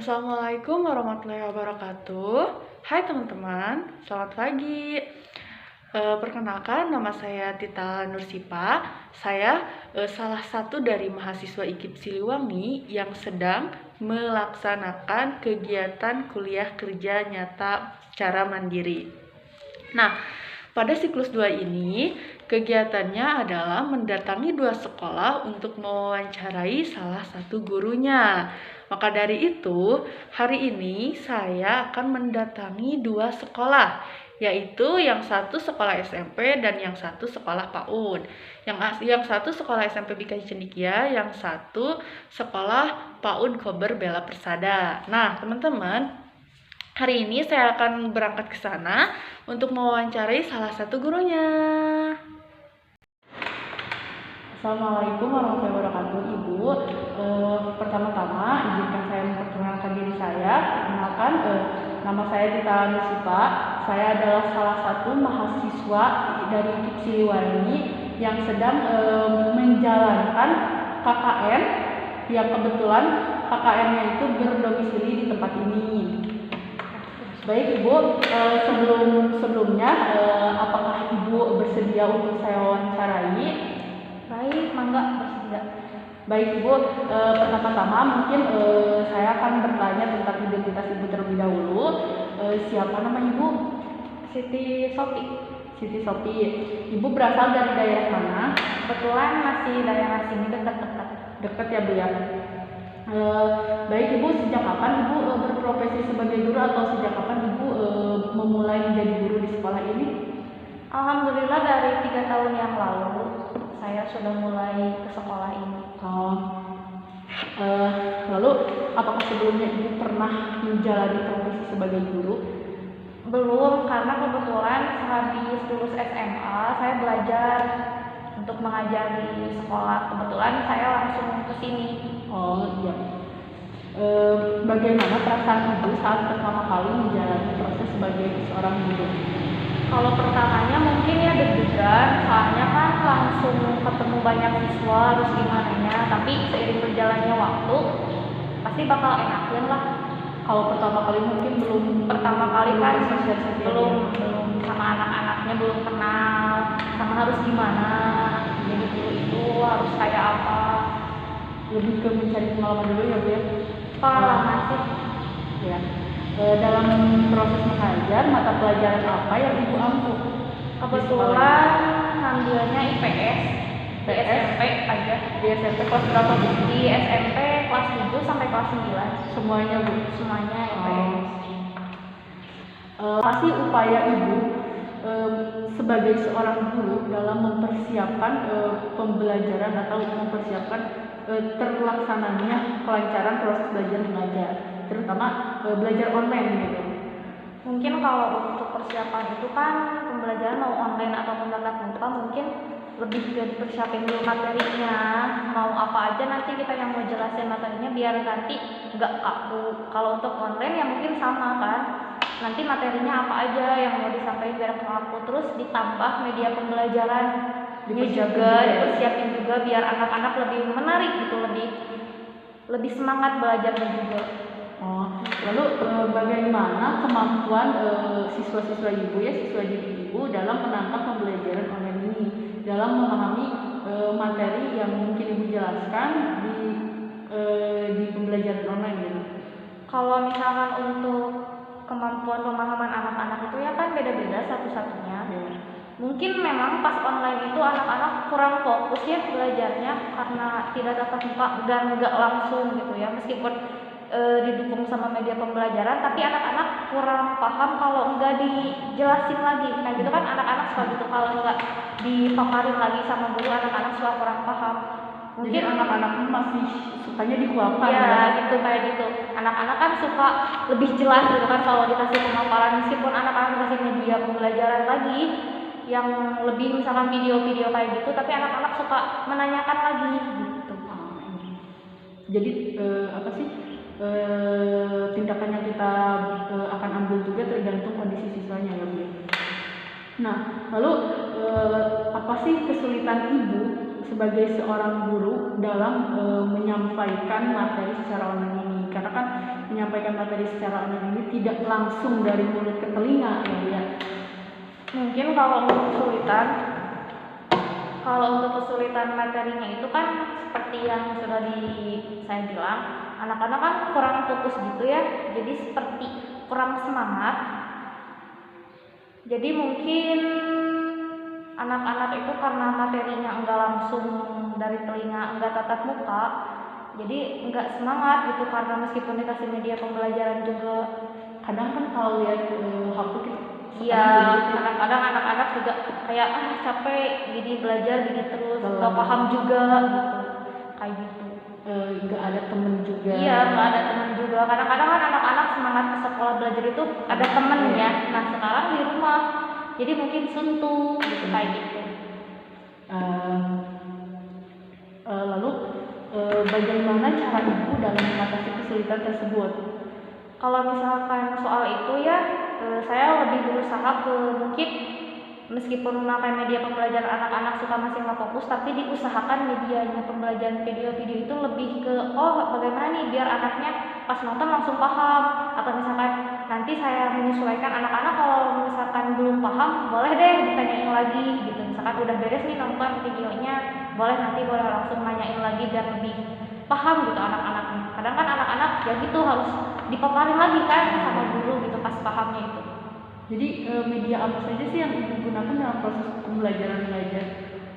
Assalamualaikum warahmatullahi wabarakatuh. Hai teman-teman, selamat pagi. Perkenalkan, nama saya Tita Nursipa. Saya salah satu dari mahasiswa IKIP Siliwangi yang sedang melaksanakan kegiatan kuliah kerja nyata secara mandiri. Nah, pada siklus 2 ini, kegiatannya adalah mendatangi 2 sekolah untuk mewawancarai salah satu gurunya. Maka dari itu, hari ini saya akan mendatangi 2 sekolah, yaitu yang satu sekolah SMP dan yang satu sekolah PAUD. Yang satu sekolah SMP Bika Cendikia, yang satu sekolah PAUD Kober Bela Persada. Nah, teman-teman, hari ini saya akan berangkat ke sana untuk mewawancarai salah satu gurunya. Assalamualaikum warahmatullahi wabarakatuh, Ibu. Pertama-tama izinkan saya memperkenalkan diri saya. Perkenalkan, nama saya Tita Nursipa. Saya adalah salah satu mahasiswa dari IKIP Siliwangi yang sedang menjalankan KKN, yang kebetulan KKN-nya itu berdomisili di tempat ini. Baik Ibu, sebelumnya apakah Ibu bersedia untuk saya wawancarai? Baik, mangga bersedia. Baik Ibu, pertama-tama mungkin saya akan bertanya tentang identitas Ibu terlebih dahulu. Siapa nama Ibu? Siti Sofi. Siti Sofi. Ibu berasal dari daerah mana? Kebetulan masih daerah sini dekat-dekat. Dekat ya Bu ya. Baik Ibu, sejak kapan Ibu berprofesi sebagai guru atau sejak kapan Ibu memulai menjadi guru di sekolah ini? Alhamdulillah dari 3 tahun yang lalu saya sudah mulai ke sekolah ini. Lalu apakah sebelumnya Ibu pernah menjalani profesi sebagai guru? Belum, karena kebetulan sehabis lulus SMA saya belajar untuk mengajar di sekolah. Kebetulan saya langsung ke sini. Oh iya. Bagaimana perasaan Ibu saat pertama kali menjalani proses sebagai seorang guru? Kalau pertamanya mungkin ya deg-degan, soalnya kan langsung ketemu banyak siswa, harus gimana, tapi seiring berjalannya waktu pasti bakal enakin lah. Kalau pertama kali mungkin belum kan sosialisasi belum sama anak-anaknya, belum kenal sama harus gimana, jadi guru itu harus kayak apa. Lebih ke mencari pengalaman dulu ya Bu ya? Pengalaman sih ya. Dalam proses mengajar, mata pelajaran apa yang Ibu ampuh? kebetulan ngambilnya IPS di SMP aja. Di SMP kelas berapa Bu? Di SMP kelas 7 sampai kelas 9 Semuanya Bu? semuanya IPS. Apa sih upaya Ibu sebagai seorang guru dalam mempersiapkan pembelajaran atau mempersiapkan terlaksananya kelancaran proses belajar mengajar, terutama belajar online gitu? Mungkin kalau untuk persiapan itu kan pembelajaran mau online ataupun tatap muka, mungkin lebih ke dipersiapin dulu materinya, mau apa aja nanti kita yang mau jelasin materinya biar nanti nggak kaku. Kalau untuk online ya mungkin sama kan, nanti materinya apa aja yang mau disampaikan biar kaku, terus ditambah media pembelajaran dipersiapin juga biar anak-anak lebih menarik gitu, lebih semangat belajarnya juga. Lalu bagaimana kemampuan siswa-siswa Ibu ya, siswa didik Ibu dalam menangkap pembelajaran online ini, dalam memahami materi yang mungkin Ibu jelaskan di pembelajaran online gitu? Kalau misalkan untuk kemampuan pemahaman anak-anak itu ya kan beda-beda satu-satunya. Mungkin memang pas online itu anak-anak kurang fokus ya belajarnya karena tidak tatap muka dan nggak langsung gitu ya, meskipun didukung sama media pembelajaran, tapi anak-anak kurang paham kalau nggak dijelasin lagi. Nah gitu kan anak-anak suka gitu, kalau nggak dipaparin lagi sama guru anak-anak suka kurang paham. Mungkin anak-anak masih sukanya dikuapan ya gitu, kayak gitu. Anak-anak kan suka lebih jelas gitu kan kalau dikasih pemaparan, meskipun anak-anak dikasih media pembelajaran lagi yang lebih misalkan video-video kayak gitu, tapi anak-anak suka menanyakan lagi gitu. Jadi apa sih tindakan yang kita akan ambil juga tergantung kondisi siswanya ya Bu. Nah, lalu apa sih kesulitan Ibu sebagai seorang guru dalam menyampaikan materi secara online ini? karena kan menyampaikan materi secara online ini tidak langsung dari mulut ke telinga ya Bu ya. Mungkin kalau untuk kesulitan materinya itu kan seperti yang sudah saya bilang, anak-anak kan kurang fokus gitu ya, jadi seperti kurang semangat. Jadi mungkin anak-anak itu karena materinya enggak langsung dari telinga, enggak tatap muka, jadi enggak semangat gitu, karena meskipun dikasih media pembelajaran juga. Kadang kan kalau lihat HP gitu. Iya, kadang-kadang anak-anak juga kayak capek gini belajar gini terus, nggak paham juga gitu, kayak gitu. Nggak ada temen juga. Iya, nggak ada temen juga. Kadang-kadang kan anak-anak semangat ke sekolah belajar itu ada temennya. Nah sekarang di rumah, jadi mungkin suntuk gitu kayak gitu. Lalu bagaimana cara ibu dalam mengatasi kesulitan tersebut? Kalau misalkan soal itu ya, saya lebih berusaha mungkin meskipun memakai media pembelajaran anak-anak suka masih nggak fokus, tapi diusahakan medianya pembelajaran video-video itu lebih ke bagaimana nih biar anaknya pas nonton langsung paham, atau misalkan nanti saya menyesuaikan anak-anak kalau misalkan belum paham boleh deh ditanyain lagi gitu, misalkan udah beres nih nonton videonya boleh langsung nanyain lagi biar lebih paham gitu anak-anaknya. Kadang kan anak-anak ya gitu harus dipaparin lagi kan sama guru gitu pas pahamnya itu. Jadi media apa saja sih yang ibu gunakan dalam proses pembelajaran belajar?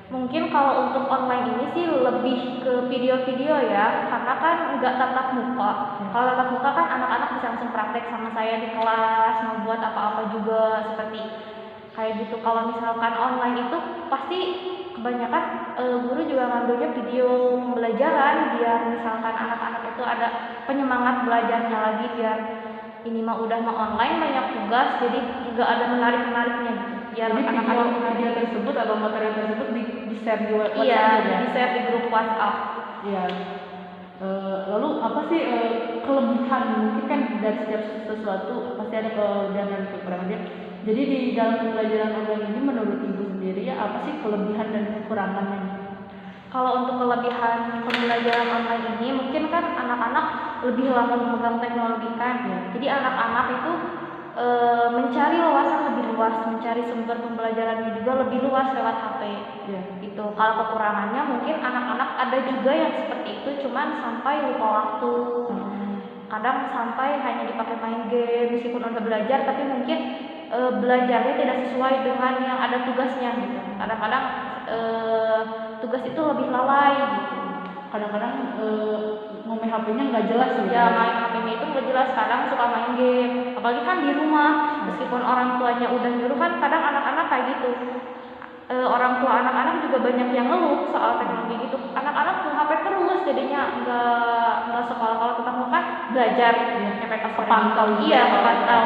Mungkin kalau untuk online ini sih lebih ke video-video ya, karena kan nggak tatap muka. Kalau tatap muka kan anak-anak bisa langsung praktek sama saya di kelas, membuat apa-apa juga seperti kayak gitu. Kalau misalkan online itu pasti kebanyakan guru juga ngambilnya video pembelajaran biar misalkan anak-anak itu ada penyemangat belajarnya lagi, biar ini mah udah online banyak tugas jadi nggak ada menarik-menariknya gitu. Biar anak-anak video tersebut atau materi tersebut di-share di WhatsApp. Iya, di-share di grup WhatsApp. Iya. Lalu apa sih kelebihan, mungkin kan dari setiap sesuatu pasti ada kelebihan dan kekurangannya. Jadi di dalam pembelajaran online ini menurut ibu sendiri ya apa sih kelebihan dan kekurangannya? Kalau untuk kelebihan pembelajaran online ini mungkin kan anak-anak lebih lama memegang teknologi kan. Jadi anak-anak itu mencari wawasan lebih luas, mencari sumber pembelajarannya juga lebih luas lewat HP. Gitu. Kalau kekurangannya mungkin anak-anak ada juga yang seperti itu, cuman sampai lupa waktu. Kadang sampai hanya dipakai main game meskipun udah belajar, tapi mungkin belajarnya tidak sesuai dengan yang ada tugasnya gitu. Kadang-kadang tugas itu lebih lalai gitu. Kadang-kadang ngomong HP-nya nggak jelas gitu. Ya, main HP-nya itu nggak jelas, kadang suka main game. Apalagi kan di rumah, meskipun orang tuanya udah nyuruh kan kadang anak-anak kayak gitu. Orang tua anak-anak juga banyak yang ngeluh soal teknologi gitu. Anak-anak tuh HP terus, jadinya nggak sekolah. Kalau kita mau kan belajar, sampai kepantau. Iya, kepantau.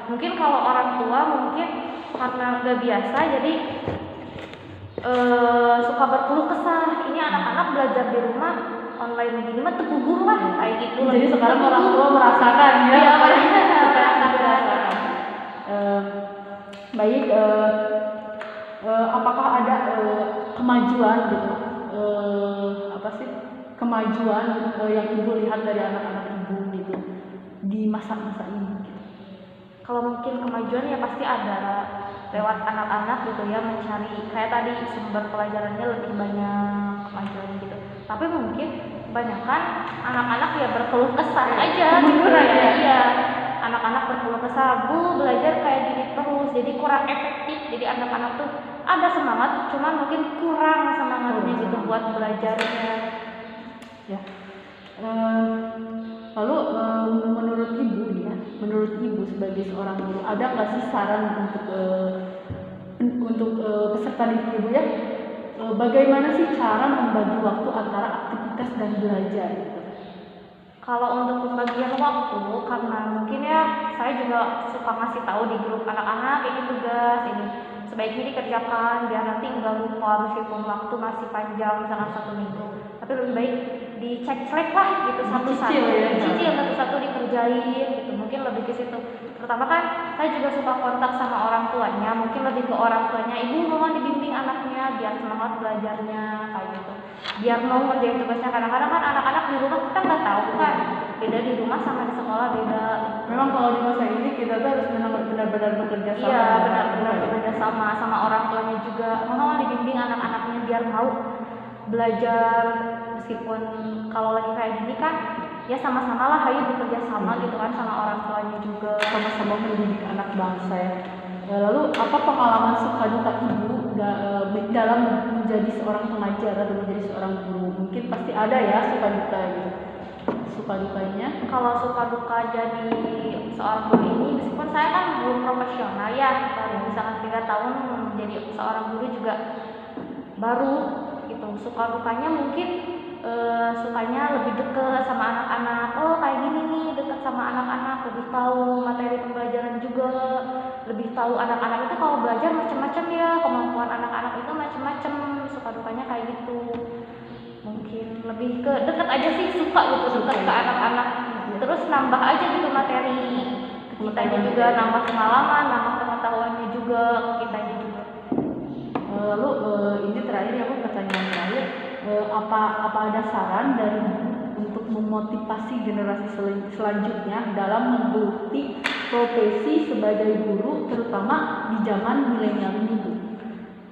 Mungkin kalau orang tua mungkin karena nggak biasa, jadi suka berkeluh kesah. Ini anak-anak belajar di rumah online begini mah teguguh lah kayak gitu. Jadi sekarang orang tua merasakan ya. Iya, merasakan. Baik, apakah ada kemajuan gitu? Kemajuan yang ibu lihat dari anak-anak ibu gitu di masa-masa ini? Kalau mungkin kemajuan ya pasti ada lewat anak-anak gitu ya, mencari kayak tadi sumber pelajarannya lebih banyak kemajuan gitu. Tapi mungkin kebanyakan anak-anak ya berkeluh kesah aja gitu ya. Iya, anak-anak berkeluh kesah, Bu belajar kayak gini terus jadi kurang efektif. Jadi anak-anak tuh ada semangat, cuman mungkin kurang semangatnya gitu buat belajarnya. Ya. Lalu menurut ibu sebagai seorang guru ada nggak sih saran untuk peserta didik ibu ya? Bagaimana sih cara membagi waktu antara aktivitas dan belajar? Kalau untuk pembagian waktu, karena mungkin ya saya juga suka ngasih tahu di grup anak-anak ini tugas ini sebaiknya dikerjakan biar nanti nggak lupa meskipun waktu masih panjang misalkan 1 minggu, tapi lebih baik dicek lah gitu satu-satu, dicicil satu-satu dikerjain gitu, mungkin lebih ke situ. Terutama kan saya juga suka kontak sama orang tuanya, mungkin lebih ke orang tuanya, ibu mohon dibimbing anaknya biar semangat belajarnya kayak gitu, biar mau ngerjain tugasnya. Kadang-kadang kan anak-anak di rumah kita nggak tahu kan beda di rumah sama di sekolah beda. Memang kalau di masa ini kita tuh harus benar-benar bekerja sama. Iya, benar-benar bekerja sama orang tuanya juga. Mama dibimbing anak-anaknya biar mau belajar, meskipun kalau lagi kayak gini kan ya sama-sama lah, ayo bekerja sama gitu kan sama orang tuanya juga. Sama-sama mendidik anak bangsa ya. Lalu apa pengalaman suka duka ibu dalam menjadi seorang pengajar atau menjadi seorang guru? Mungkin pasti ada ya suka duka gitu. Suka dukanya? Kalau suka duka jadi seorang guru ini, meskipun saya kan belum profesional ya, baru misalkan 3 tahun menjadi seorang guru juga baru gitu. Suka dukanya mungkin sukanya lebih deket sama anak-anak. Oh kayak gini nih, deket sama anak-anak, lebih tahu materi pembelajaran juga, lebih tahu anak-anak itu kalau belajar macam-macam ya, kemampuan anak-anak itu macam-macam. Suka dukanya kayak gitu. Mungkin lebih ke deket aja sih, suka gitu, deket ke anak-anak. Terus nambah aja gitu materi kitanya juga, nambah pengalaman, nambah pengetahuannya juga kitanya juga. Lalu ini terakhir ya, pertanyaan terakhir, apa ada saran dari untuk memotivasi generasi selanjutnya dalam menggeluti profesi sebagai guru, terutama di zaman milenial ini, Bu?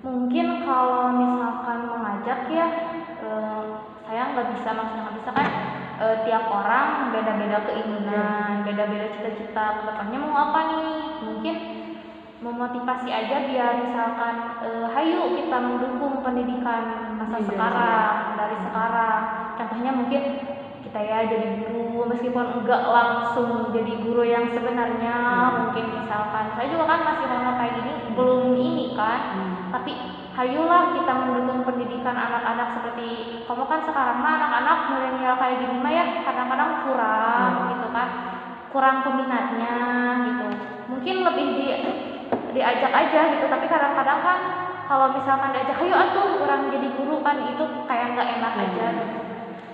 Mungkin kalau misalkan mengajak ya, saya nggak bisa, maksudnya nggak bisa kan, tiap orang beda-beda keinginan, beda-beda cita-cita kedepannya mau apa nih. Mungkin memotivasi aja biar misalkan hayu kita mendukung pendidikan masa sekarang, dari sekarang. Contohnya mungkin kita ya jadi guru, meskipun enggak langsung jadi guru yang sebenarnya, mungkin misalkan saya juga kan masih mau kayak gini, belum ini kan, tapi hayulah kita mendukung pendidikan anak-anak. Seperti kamu kan sekarang mah anak-anak milenial kayak gini mah ya kadang-kadang kurang gitu kan, kurang peminatnya gitu. Mungkin lebih diajak aja gitu, tapi kadang-kadang kan kalau misalkan diajak ayo atuh orang jadi guru kan itu kayak nggak enak aja gitu.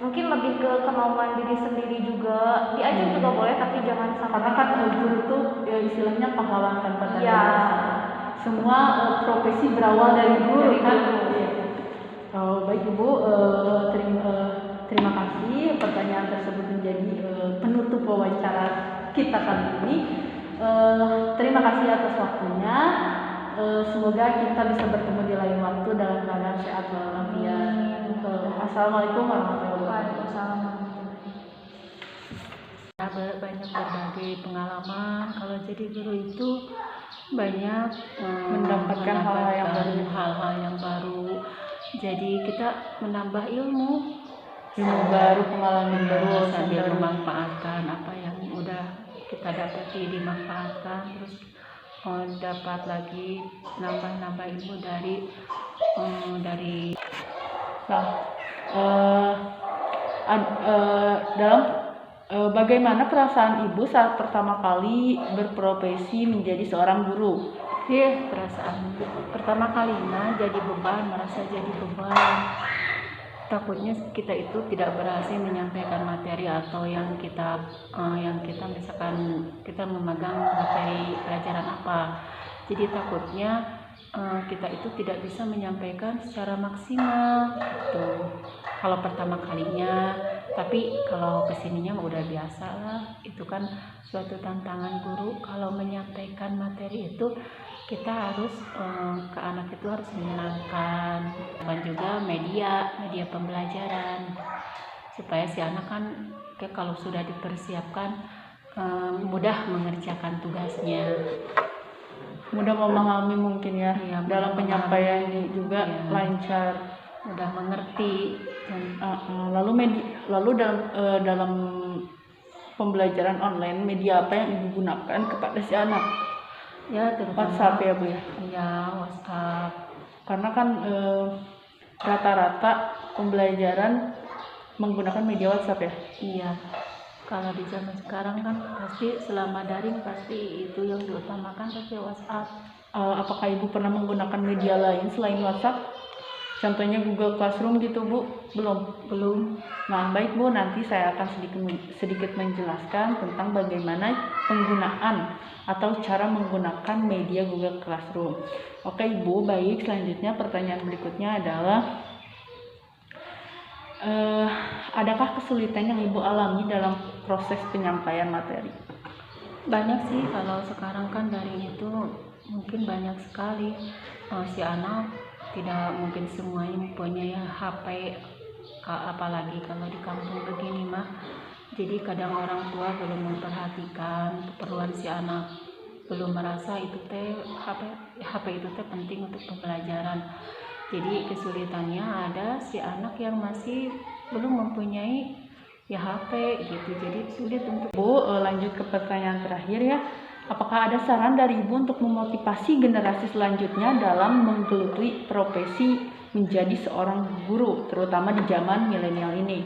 Mungkin lebih ke kemauan diri sendiri juga, diajak juga boleh tapi jangan sampai. Karena kan guru tuh ya, istilahnya pahlawan tanpa tanda ya. Semua profesi berawal dari guru kan. Baik Ibu, terima kasih, pertanyaan tersebut menjadi penutup wawancara kita kali ini. Terima kasih atas waktunya. Semoga kita bisa bertemu di lain waktu dalam keadaan sehat walafiat. Assalamualaikum warahmatullahi wabarakatuh. Banyak berbagai pengalaman. Kalau jadi guru itu banyak Mendapatkan hal-hal yang baru. Jadi kita menambah ilmu baru, pengalaman baru, sambil memanfaatkan apa yang udah kita dapati, dimanfaatkan, terus dapat lagi nambah ilmu dari dalam bagaimana perasaan Ibu saat pertama kali berprofesi menjadi seorang guru? Perasaan pertama kalinya jadi beban, merasa jadi beban. Takutnya kita itu tidak berhasil menyampaikan materi atau yang kita misalkan kita memegang materi pelajaran apa. Jadi takutnya kita itu tidak bisa menyampaikan secara maksimal gitu. Kalau pertama kalinya, tapi kalau kesininya udah biasa lah. Itu kan suatu tantangan guru kalau menyampaikan materi itu. Kita harus ke anak itu harus menyenangkan, dan juga media pembelajaran supaya si anak kan kalau sudah dipersiapkan mudah mengerjakan tugasnya, mudah memahami mungkin ya, dalam penyampaiannya juga lancar, mudah mengerti. Lalu dalam pembelajaran online, media apa yang Ibu gunakan kepada si anak? Ya, terutama WhatsApp ya Bu ya? Iya, WhatsApp. Karena kan rata-rata pembelajaran menggunakan media WhatsApp ya? Iya. Kalau di zaman sekarang kan pasti selama daring pasti itu yang diutamakan pasti WhatsApp. Apakah Ibu pernah menggunakan media lain selain WhatsApp? Contohnya Google Classroom gitu Bu? Belum. Nah baik Bu, nanti saya akan sedikit menjelaskan tentang bagaimana penggunaan atau cara menggunakan media Google Classroom. Oke Ibu, baik, selanjutnya pertanyaan berikutnya adalah Adakah kesulitan yang Ibu alami dalam proses penyampaian materi? Banyak sih, kalau sekarang kan daring itu mungkin banyak sekali. Si anak tidak mungkin semuanya mempunyai HP, apalagi kalau di kampung begini mah. Jadi kadang orang tua belum memperhatikan keperluan si anak, belum merasa itu teh HP itu teh penting untuk pembelajaran. Jadi kesulitannya ada si anak yang masih belum mempunyai ya HP gitu, jadi sulit untuk. Bu, lanjut ke pertanyaan terakhir ya. Apakah ada saran dari Ibu untuk memotivasi generasi selanjutnya dalam menggeluti profesi menjadi seorang guru, terutama di zaman milenial ini?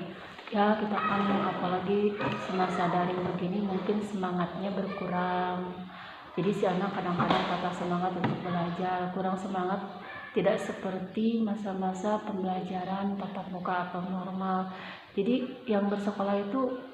Ya, kita kan apalagi semasa daring begini mungkin semangatnya berkurang. Jadi si anak kadang-kadang patah semangat untuk belajar, kurang semangat, tidak seperti masa-masa pembelajaran tatap muka atau normal. Jadi yang bersekolah itu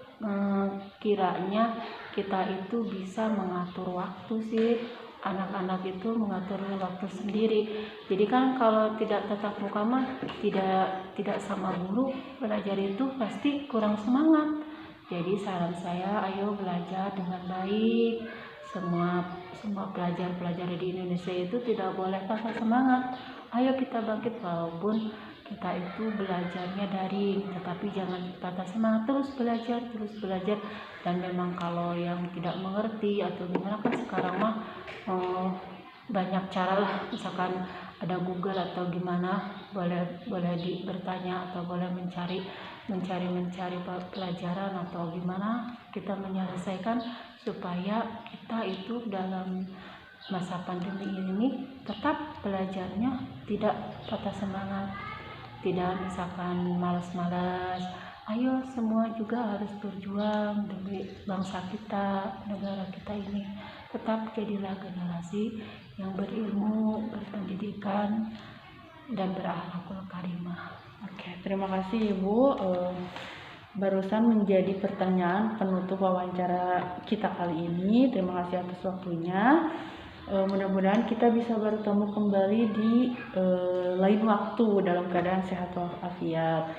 kiranya kita itu bisa mengatur waktu sih. Anak-anak itu mengatur waktu sendiri. Jadi kan kalau tidak tatap muka mah tidak sama guru, belajar itu pasti kurang semangat. Jadi saran saya, ayo belajar dengan baik. Semua pelajar-pelajar di Indonesia itu tidak boleh patah semangat. Ayo kita bangkit, walaupun kita itu belajarnya daring, tetapi jangan patah semangat, terus belajar. Dan memang kalau yang tidak mengerti atau gimana, kan sekarang mah banyak cara lah, misalkan ada Google atau gimana, boleh bertanya atau boleh mencari pelajaran atau gimana kita menyelesaikan supaya kita itu dalam masa pandemi ini tetap belajarnya tidak patah semangat, tidak misalkan malas-malas. Ayo semua juga harus berjuang demi bangsa kita, negara kita ini. Tetap jadilah generasi yang berilmu, berpendidikan, dan berakhlakul karimah. Oke, terima kasih Ibu. Barusan menjadi pertanyaan penutup wawancara kita kali ini. Terima kasih atas waktunya. Mudah-mudahan kita bisa bertemu kembali di lain waktu dalam keadaan sehat walafiat.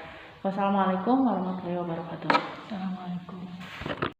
Wassalamualaikum warahmatullahi wabarakatuh. Assalamualaikum.